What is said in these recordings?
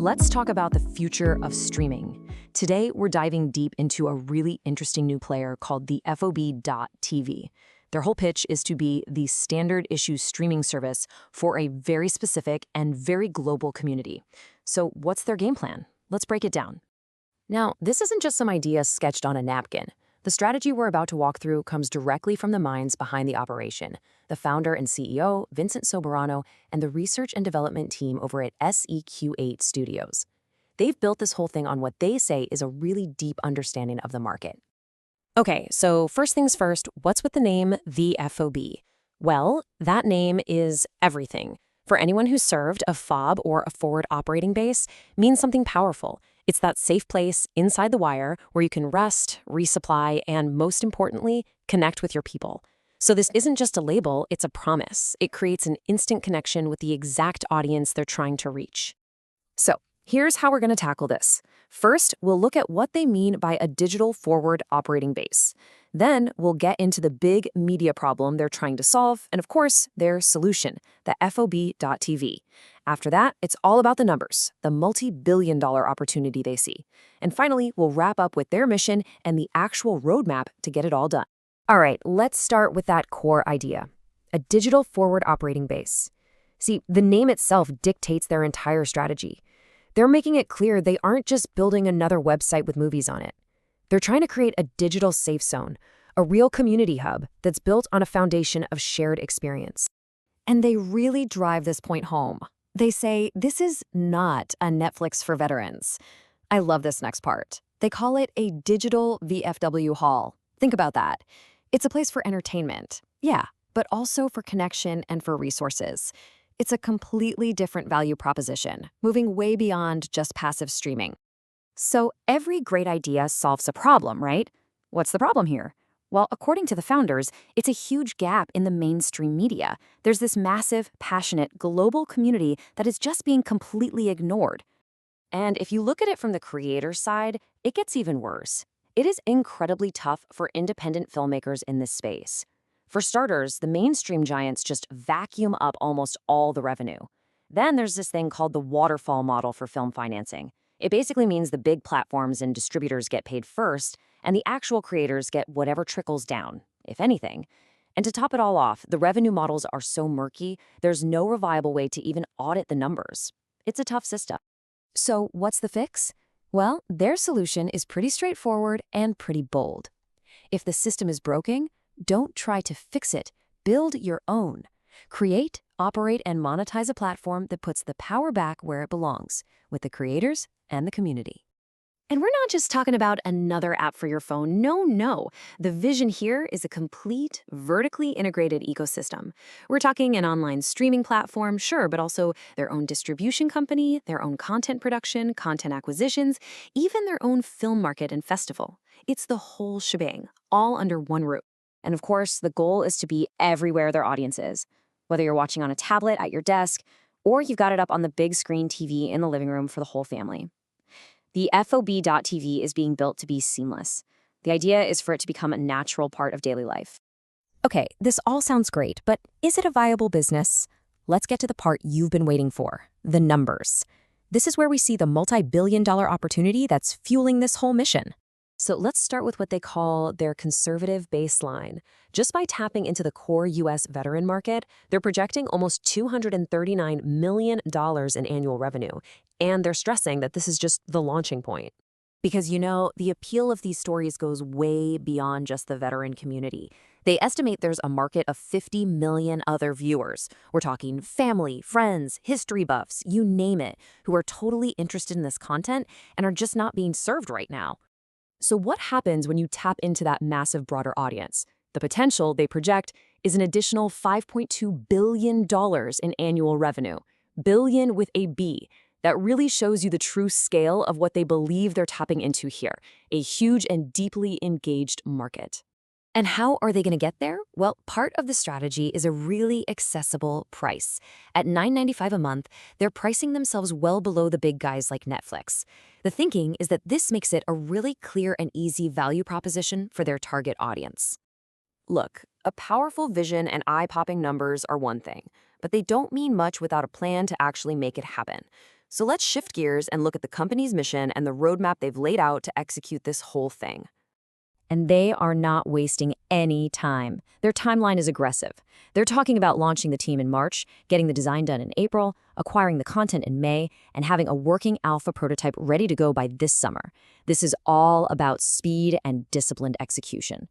let's talk about the future of streaming. Today, we're diving deep into a really interesting new player called the FOB TV. Their whole pitch is to be the standard issue streaming service for a very specific and very global community. So what's their game plan? Let's break it down. Now, this isn't just some idea sketched on a napkin. The strategy we're about to walk through comes directly from the minds behind the operation, the founder and CEO, Vincent Soberano, and the research and development team over at SEQ8 Studios. They've built this whole thing on what they say is a really deep understanding of the market. Okay, so first things first, what's with the name the FOB? Well, that name is everything. For anyone who's served, a FOB, or a forward operating base, means something powerful. It's that safe place inside the wire where you can rest, resupply, and most importantly, connect with your people. So this isn't just a label, it's a promise. It creates an instant connection with the exact audience they're trying to reach. So here's how we're going to tackle this. First, we'll look at what they mean by a digital forward operating base. Then we'll get into the big media problem they're trying to solve, and of course, their solution, the FOB.TV. After that, it's all about the numbers, the multi-billion-dollar opportunity they see. And finally, we'll wrap up with their mission and the actual roadmap to get it all done. All right, let's start with that core idea, a digital forward operating base. See, the name itself dictates their entire strategy. They're making it clear they aren't just building another website with movies on it. They're trying to create a digital safe zone, a real community hub that's built on a foundation of shared experience. And they really drive this point home. They say this is not a Netflix for veterans. I love this next part. They call it a digital VFW hall. Think about that. It's a place for entertainment, yeah, but also for connection and for resources. It's a completely different value proposition, moving way beyond just passive streaming. So every great idea solves a problem, right? What's the problem here? Well, according to the founders, it's a huge gap in the mainstream media. There's this massive, passionate, global community that is just being completely ignored. And if you look at it from the creator side, it gets even worse. It is incredibly tough for independent filmmakers in this space. For starters, the mainstream giants just vacuum up almost all the revenue. Then there's this thing called the waterfall model for film financing. It basically means the big platforms and distributors get paid first, and the actual creators get whatever trickles down, if anything. And to top it all off, the revenue models are so murky, there's no reliable way to even audit the numbers. It's a tough system. So what's the fix? Well, their solution is pretty straightforward and pretty bold. If the system is broken, don't try to fix it. Build your own. Create, operate, and monetize a platform that puts the power back where it belongs, with the creators and the community. And we're not just talking about another app for your phone. No. The vision here is a complete, vertically integrated ecosystem. We're talking an online streaming platform, sure, but also their own distribution company, their own content production, content acquisitions, even their own film market and festival. It's the whole shebang, all under one roof. And of course, the goal is to be everywhere their audience is. Whether you're watching on a tablet at your desk, or you've got it up on the big screen TV in the living room for the whole family. The FOB.TV is being built to be seamless. The idea is for it to become a natural part of daily life. Okay, this all sounds great, but is it a viable business? Let's get to the part you've been waiting for, the numbers. This is where we see the multi-billion-dollar opportunity that's fueling this whole mission. So let's start with what they call their conservative baseline. Just by tapping into the core U.S. veteran market, they're projecting almost $239 million in annual revenue. And they're stressing that this is just the launching point. Because, the appeal of these stories goes way beyond just the veteran community. They estimate there's a market of 50 million other viewers. We're talking family, friends, history buffs, you name it, who are totally interested in this content and are just not being served right now. So what happens when you tap into that massive broader audience? The potential, they project, is an additional $5.2 billion in annual revenue. Billion with a B. That really shows you the true scale of what they believe they're tapping into here, a huge and deeply engaged market. And how are they going to get there? Well, part of the strategy is a really accessible price. At $9.95 a month, they're pricing themselves well below the big guys like Netflix. The thinking is that this makes it a really clear and easy value proposition for their target audience. Look, a powerful vision and eye-popping numbers are one thing, but they don't mean much without a plan to actually make it happen. So let's shift gears and look at the company's mission and the roadmap they've laid out to execute this whole thing. And they are not wasting any time. Their timeline is aggressive. They're talking about launching the team in March, getting the design done in April, acquiring the content in May, and having a working alpha prototype ready to go by this summer. This is all about speed and disciplined execution.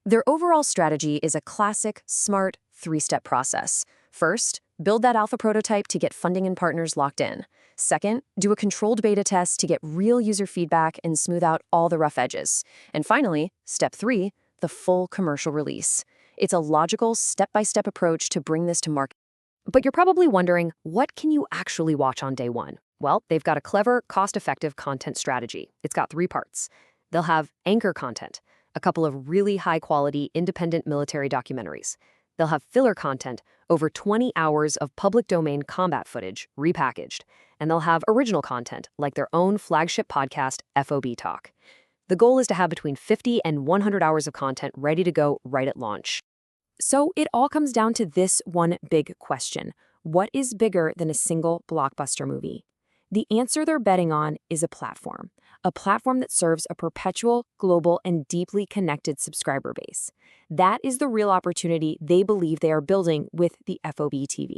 Their overall strategy is a classic, smart, three-step process. First, build that alpha prototype to get funding and partners locked in. Second, do a controlled beta test to get real user feedback and smooth out all the rough edges. And finally, step 3, the full commercial release. It's a logical, step-by-step approach to bring this to market. But you're probably wondering, what can you actually watch on day one? Well, they've got a clever, cost-effective content strategy. It's got 3 parts. They'll have anchor content, a couple of really high-quality, independent military documentaries. They'll have filler content, over 20 hours of public domain combat footage, repackaged. And they'll have original content, like their own flagship podcast, FOB Talk. The goal is to have between 50 and 100 hours of content ready to go right at launch. So it all comes down to this one big question. What is bigger than a single blockbuster movie? The answer they're betting on is a platform that serves a perpetual, global, and deeply connected subscriber base. That is the real opportunity they believe they are building with the FOB TV.